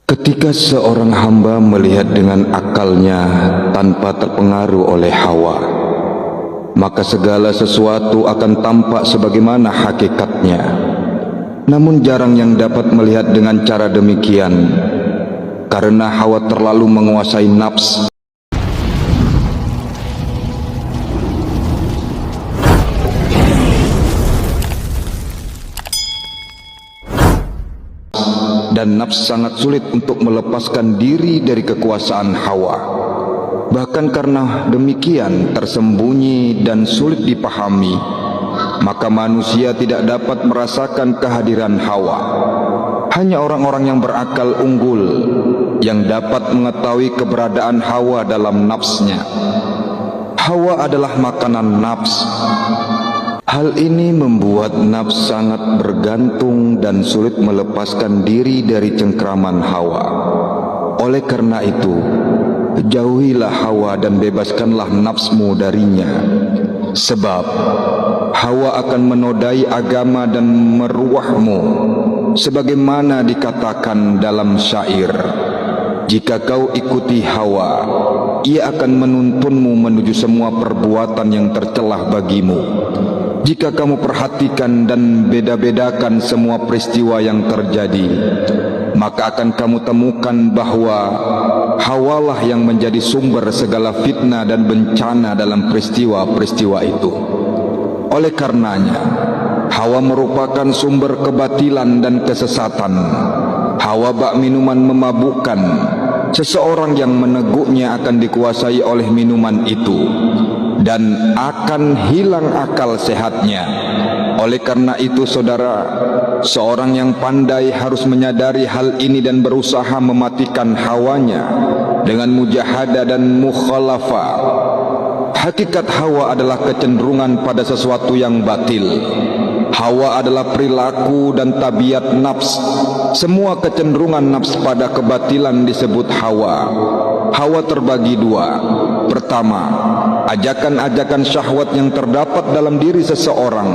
Ketika seorang hamba melihat dengan akalnya tanpa terpengaruh oleh hawa, maka segala sesuatu akan tampak sebagaimana hakikatnya. Namun jarang yang dapat melihat dengan cara demikian, karena hawa terlalu menguasai nafs. Dan nafs sangat sulit untuk melepaskan diri dari kekuasaan hawa. Bahkan karena demikian tersembunyi dan sulit dipahami, maka manusia tidak dapat merasakan kehadiran hawa. Hanya orang-orang yang berakal unggul yang dapat mengetahui keberadaan hawa dalam nafsnya. Hawa adalah makanan nafs. Hal ini membuat nafs sangat bergantung dan sulit melepaskan diri dari cengkraman hawa. Oleh karena itu, jauhilah hawa dan bebaskanlah nafsmu darinya. Sebab hawa akan menodai agama dan meruahmu, sebagaimana dikatakan dalam syair, jika kau ikuti hawa, ia akan menuntunmu menuju semua perbuatan yang tercelah bagimu. Jika kamu perhatikan dan beda-bedakan semua peristiwa yang terjadi, maka akan kamu temukan bahwa hawalah yang menjadi sumber segala fitnah dan bencana dalam peristiwa-peristiwa itu. Oleh karenanya, hawa merupakan sumber kebatilan dan kesesatan. Hawa bak minuman memabukkan. Seseorang yang meneguknya akan dikuasai oleh minuman itu dan akan hilang akal sehatnya. Oleh karena itu saudara, seorang yang pandai harus menyadari hal ini dan berusaha mematikan hawanya dengan mujahadah dan mukhalafah. Hakikat hawa adalah kecenderungan pada sesuatu yang batil. Hawa adalah perilaku dan tabiat nafs. Semua kecenderungan nafs pada kebatilan disebut hawa. Hawa terbagi dua. Pertama, ajakan-ajakan syahwat yang terdapat dalam diri seseorang,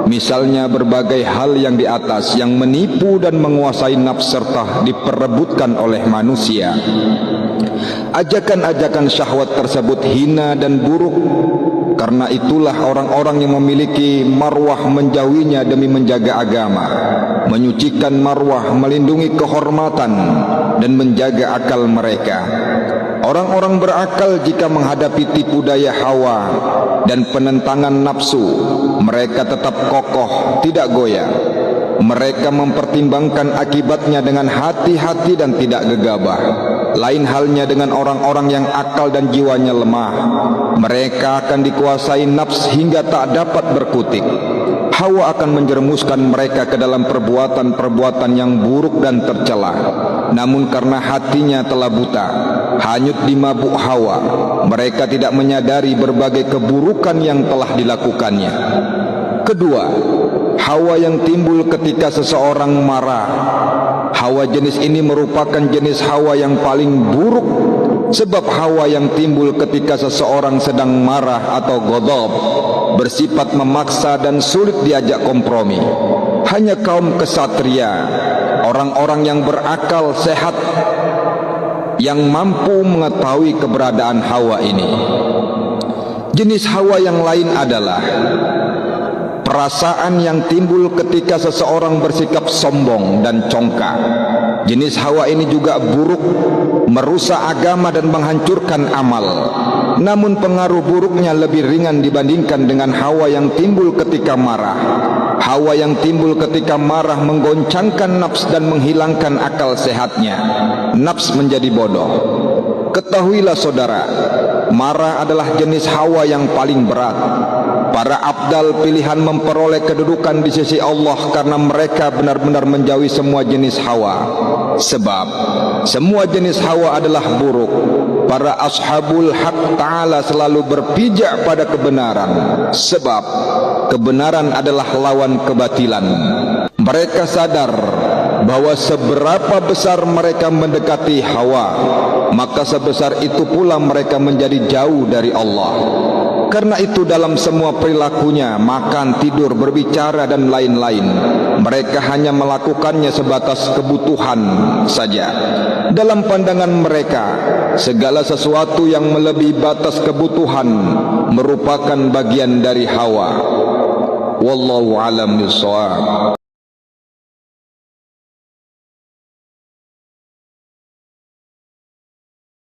misalnya berbagai hal yang di atas yang menipu dan menguasai nafs serta diperebutkan oleh manusia. Ajakan-ajakan syahwat tersebut hina dan buruk. Karena itulah orang-orang yang memiliki marwah menjauhinya demi menjaga agama, menyucikan marwah, melindungi kehormatan dan menjaga akal mereka. Orang-orang berakal jika menghadapi tipu daya hawa dan penentangan nafsu, mereka tetap kokoh, tidak goyah. Mereka mempertimbangkan akibatnya dengan hati-hati dan tidak gegabah. Lain halnya dengan orang-orang yang akal dan jiwanya lemah. Mereka akan dikuasai nafs hingga tak dapat berkutik. Hawa akan menjerumuskan mereka ke dalam perbuatan-perbuatan yang buruk dan tercela. Namun karena hatinya telah buta, hanyut di mabuk hawa, mereka tidak menyadari berbagai keburukan yang telah dilakukannya. Kedua, hawa yang timbul ketika seseorang marah. Hawa jenis ini merupakan jenis hawa yang paling buruk. Sebab hawa yang timbul ketika seseorang sedang marah atau ghadab bersifat memaksa dan sulit diajak kompromi. Hanya kaum kesatria, orang-orang yang berakal sehat, yang mampu mengetahui keberadaan hawa ini. Jenis hawa yang lain adalah perasaan yang timbul ketika seseorang bersikap sombong dan congkak. Jenis hawa ini juga buruk, merusak agama dan menghancurkan amal. Namun pengaruh buruknya lebih ringan dibandingkan dengan hawa yang timbul ketika marah. Hawa yang timbul ketika marah menggoncangkan nafs dan menghilangkan akal sehatnya. Nafs menjadi bodoh. Ketahuilah saudara, marah adalah jenis hawa yang paling berat. Para abdal pilihan memperoleh kedudukan di sisi Allah karena mereka benar-benar menjauhi semua jenis hawa. Sebab semua jenis hawa adalah buruk. Para ashabul haq ta'ala selalu berpijak pada kebenaran. Sebab kebenaran adalah lawan kebatilan. Mereka sadar bahwa seberapa besar mereka mendekati hawa, maka sebesar itu pula mereka menjadi jauh dari Allah. Karena itu dalam semua perilakunya, makan, tidur, berbicara dan lain-lain, mereka hanya melakukannya sebatas kebutuhan saja. Dalam pandangan mereka, segala sesuatu yang melebihi batas kebutuhan merupakan bagian dari hawa. Wallahu a'lam bishawab.